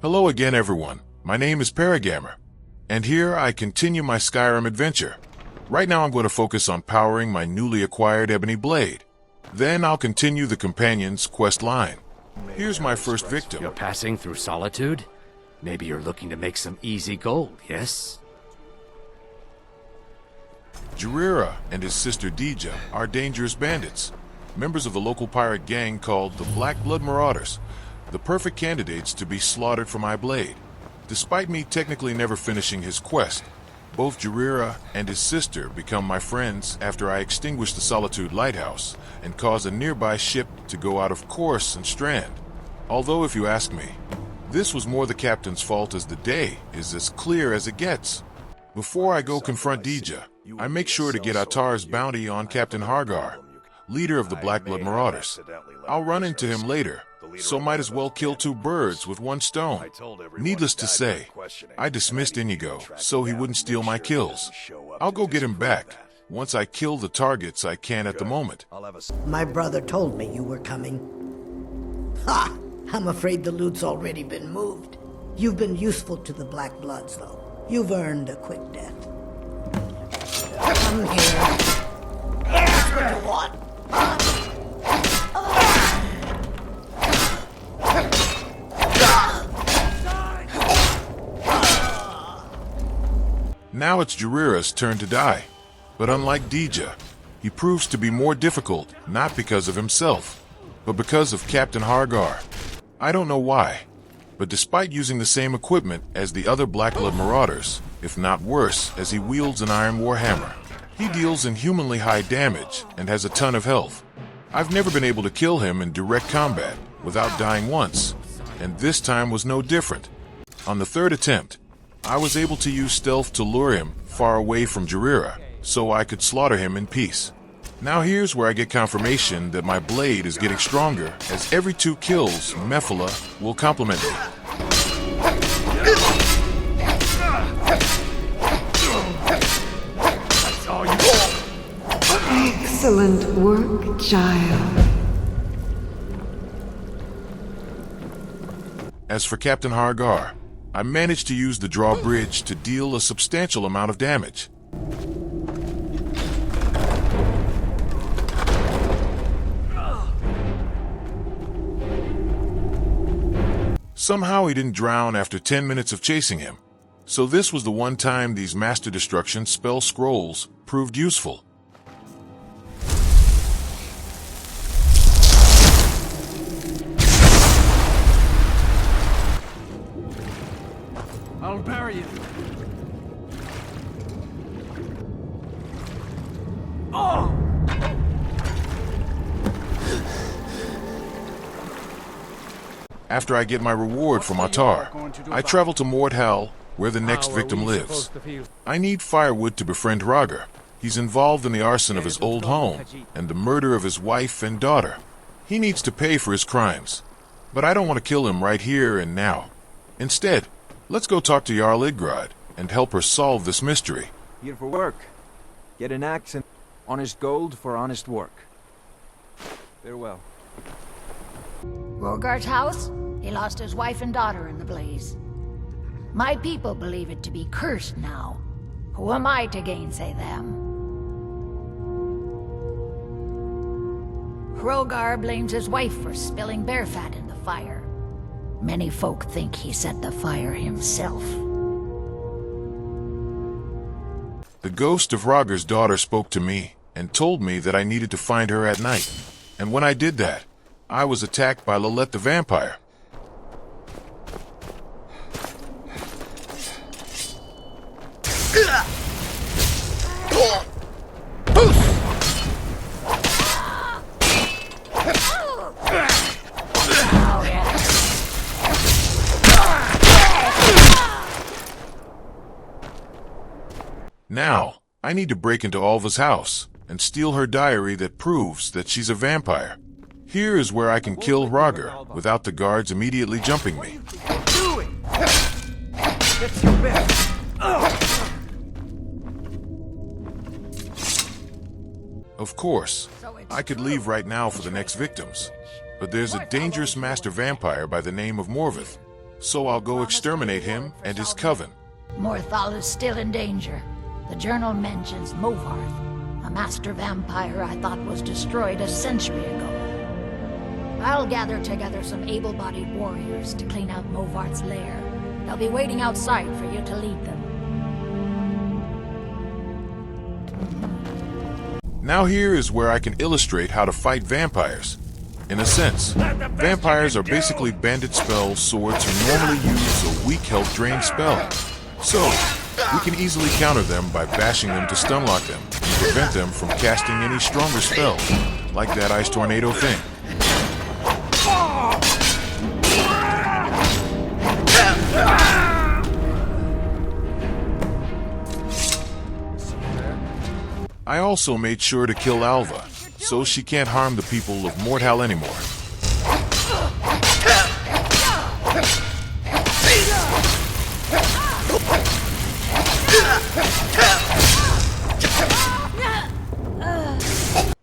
Hello again, everyone. My name is Paragammer, and here I continue my Skyrim adventure. Right now I'm going to focus on powering my newly acquired ebony blade. Then I'll continue the companion's quest line. Here's my first victim. You're passing through Solitude? Maybe you're looking to make some easy gold, yes? Jorrvaskr and his sister Dija are dangerous bandits, members of a local pirate gang called the Black Blood Marauders, the perfect candidates to be slaughtered for my blade. Despite me technically never finishing his quest, both Jorrvaskr and his sister become my friends after I extinguish the Solitude lighthouse and cause a nearby ship to go out of course and strand. Although if you ask me, this was more the captain's fault, as the day is as clear as it gets. Before I go confront Dija, I make sure to get Atar's bounty on Captain Hargar, leader of the Black Blood Marauders. I'll run into him later, so might as well kill two birds with one stone. Needless to say, I dismissed Inigo so he wouldn't steal my kills. I'll go get him back once I kill the targets I can at the moment. My brother told me you were coming. Ha! I'm afraid the loot's already been moved. You've been useful to the Black Bloods, though. You've earned a quick death. Come here. That's what you want. Now it's Jorrvask's turn to die. But unlike Dija, he proves to be more difficult, not because of himself, but because of Captain Hargar. I don't know why, but despite using the same equipment as the other Black Blood Marauders, if not worse, as he wields an iron warhammer, he deals inhumanly high damage and has a ton of health. I've never been able to kill him in direct combat without dying once, and this time was no different. On the third attempt, I was able to use stealth to lure him far away from Jorrvaskr, so I could slaughter him in peace. Now here's where I get confirmation that my blade is getting stronger, as every 2 kills, Mephala will compliment me. Excellent work, child. As for Captain Hargar, I managed to use the drawbridge to deal a substantial amount of damage. Somehow he didn't drown after 10 minutes of chasing him, so this was the one time these Master Destruction spell scrolls proved useful. I'll bury you. Oh! After I get my reward from Atar, I travel to Mordhal, where the next victim lives. I need firewood to befriend Ragar. He's involved in the arson of his old home and the murder of his wife and daughter. He needs to pay for his crimes, but I don't want to kill him right here and now. Instead, let's go talk to Jarl Idgrod and help her solve this mystery. Here for work. Get an axe and honest gold for honest work. Farewell. Rorgar's house? He lost his wife and daughter in the blaze. My people believe it to be cursed now. Who am I to gainsay them? Rorgar blames his wife for spilling bear fat in the fire. Many folk think he set the fire himself. The ghost of Ragar's daughter spoke to me and told me that I needed to find her at night. And when I did that, I was attacked by Lilith the vampire. Now, I need to break into Alva's house and steal her diary that proves that she's a vampire. Here is where I can kill Ragar without the guards immediately jumping me. Of course, I could leave right now for the next victims, but there's a dangerous master vampire by the name of Morvith, so I'll go exterminate him and his coven. Morthal is still in danger. The journal mentions Movarth, a master vampire I thought was destroyed a century ago. I'll gather together some able-bodied warriors to clean out Movarth's lair. They'll be waiting outside for you to lead them. Now here is where I can illustrate how to fight vampires. In a sense, vampires are basically bandit spell swords who normally use a weak health drain spell. So, we can easily counter them by bashing them to stunlock them and prevent them from casting any stronger spells, like that ice tornado thing. I also made sure to kill Alva, so she can't harm the people of Morthal anymore.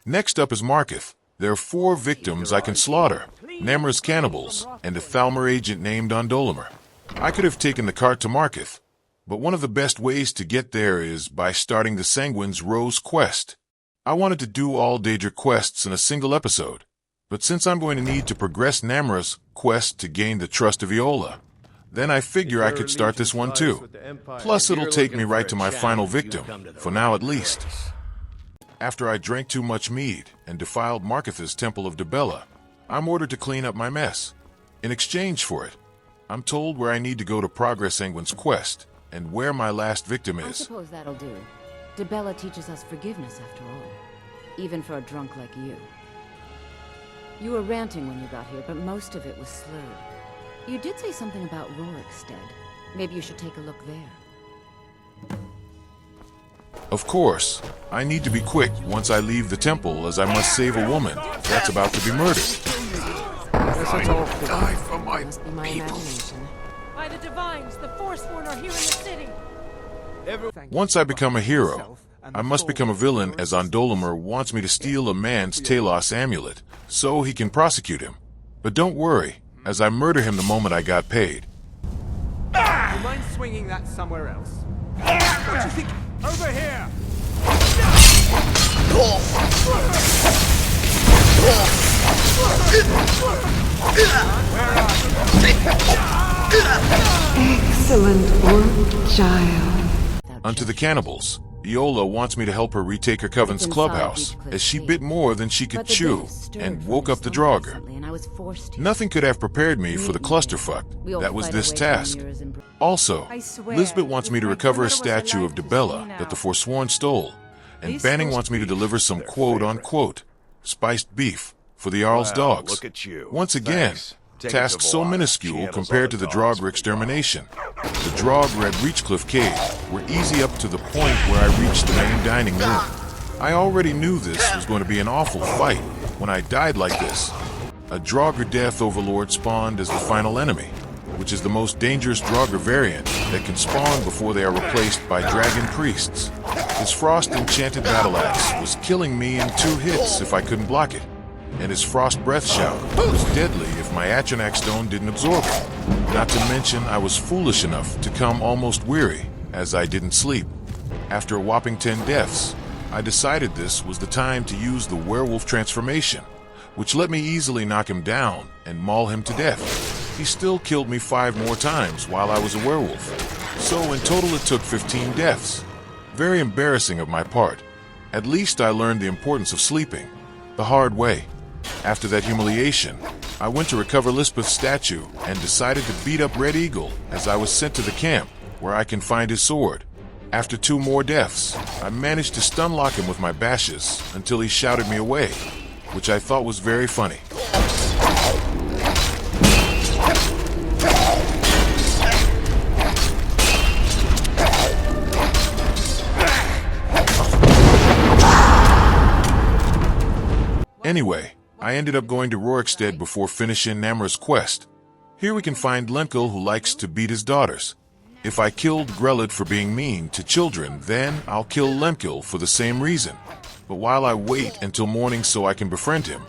Next up is Marketh. There are 4 victims I can slaughter: Namra's cannibals and a Thalmor agent named Ondolimer. I could have taken the cart to Marketh, but one of the best ways to get there is by starting the Sanguine's Rose quest. I wanted to do all Daedra quests in a single episode, but since I'm going to need to progress Namra's quest to gain the trust of Iola, then I figure I could start this one too. Plus it'll take me right to my final victim, for now at least. After I drank too much mead and defiled Marketh's Temple of Dibella, I'm ordered to clean up my mess. In exchange for it, I'm told where I need to go to progress Sanguine's quest, and where my last victim I is. suppose that'll do. Dibella teaches us forgiveness after all. Even for a drunk like you. You were ranting when you got here, but most of it was slurred. You did say something about Jorrvaskr. Maybe you should take a look there. Of course, I need to be quick once I leave the temple, as I must save a woman that's about to be murdered. Die for my Must be my people. imagination. By the Divines, the Forsworn are here in the city. Once I become a hero, I must become a villain, as Ondolimer wants me to steal a man's Talos amulet, so he can prosecute him. But don't worry, as I murder him the moment I got paid. You mind swinging that somewhere else? What do you think? Over here! Excellent work, child. Unto the cannibals, Iola wants me to help her retake her coven's clubhouse, as she bit more than she could chew, and woke up the Dro'bar. And I was forced to. Nothing could have prepared me for the clusterfuck that was this task. Also, Lisbeth wants me to recover a statue of Dibella that the Forsworn stole, and Banning wants me to deliver some quote-unquote spiced beef for the Jarl's dogs. Look at you. Once again, task so minuscule compared to the Dro'bar extermination. The Dro'bar at Reachcliff Cave were easy up to the point where I reached the main dining room. I already knew this was going to be an awful fight when I died like this. A Dro'bar Death Overlord spawned as the final enemy, which is the most dangerous Dro'bar variant that can spawn before they are replaced by dragon priests. His Frost Enchanted Battle Axe was killing me in 2 hits if I couldn't block it, and his Frost Breath Shout was deadly if my Atronach Stone didn't absorb it. Not to mention I was foolish enough to come almost weary, as I didn't sleep. After a whopping 10 deaths, I decided this was the time to use the werewolf transformation, which let me easily knock him down and maul him to death. He still killed me 5 more times while I was a werewolf, so in total it took 15 deaths. Very embarrassing of my part. At least I learned the importance of sleeping, the hard way. After that humiliation, I went to recover Lisbeth's statue and decided to beat up Red Eagle as I was sent to the camp where I can find his sword. After 2 more deaths, I managed to stunlock him with my bashes until he shouted me away, which I thought was very funny. Anyway, I ended up going to Jorrvaskr before finishing Namra's quest. Here we can find Lenkel, who likes to beat his daughters. If I killed Grelid for being mean to children, then I'll kill Lenkel for the same reason. But while I wait until morning so I can befriend him,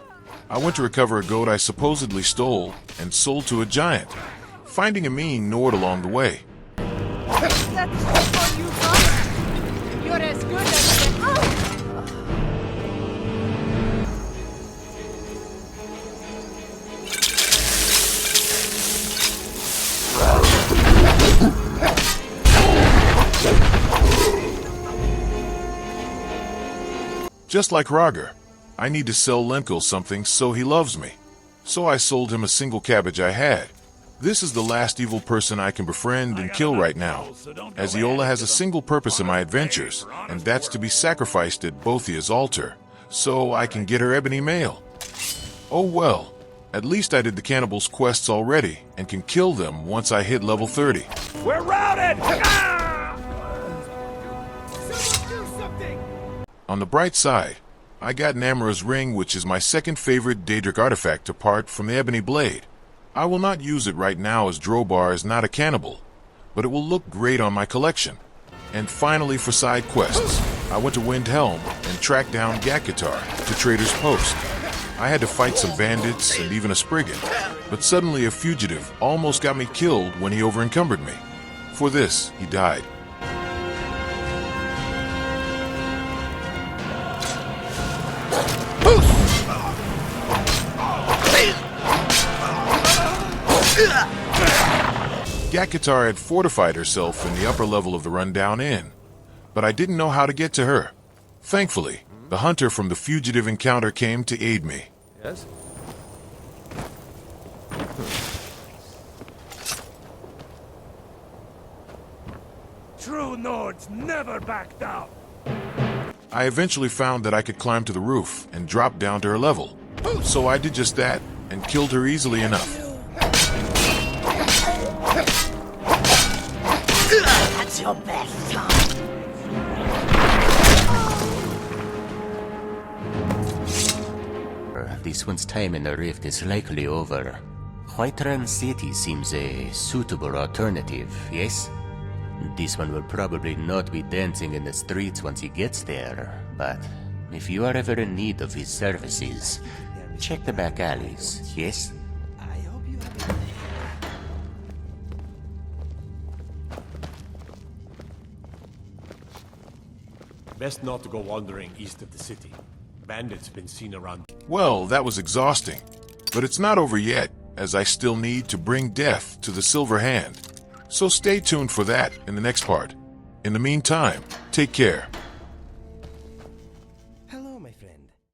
I went to recover a goat I supposedly stole and sold to a giant. finding a mean Nord along the way. That's all you got? You're as good as the... Oh! Just like Roger, I need to sell Lenkel something so he loves me. So I sold him a single cabbage I had. This is the last evil person I can befriend and kill right now, as Iola has a single purpose in my adventures, and that's to be sacrificed at Bothia's altar, so I can get her ebony mail. Oh well, at least I did the cannibals' quests already, and can kill them once I hit level 30. We're routed! On the bright side, I got Namra's ring, which is my second favorite Daedric artifact apart from the ebony blade. I will not use it right now as Dro'bar is not a cannibal, but it will look great on my collection. And finally, for side quests, I went to Windhelm and tracked down Gakitar to Trader's Post. I had to fight some bandits and even a Spriggan, but suddenly a fugitive almost got me killed when he over-encumbered me. For this, he died. Gakitar had fortified herself in the upper level of the rundown inn, but I didn't know how to get to her. Thankfully, the hunter from the fugitive encounter came to aid me. Yes? True Nords never back down. I eventually found that I could climb to the roof and drop down to her level, so I did just that and killed her easily enough. That's your best time. This one's time in the rift is likely over. Whiterun City seems a suitable alternative, yes? This one will probably not be dancing in the streets once he gets there, but if you are ever in need of his services, check the back alleys, yes? Best not to go wandering east of the city. Bandits been seen around. Well, that was exhausting, but it's not over yet, as I still need to bring death to the Silver Hand. So stay tuned for that in the next part. In the meantime, take care.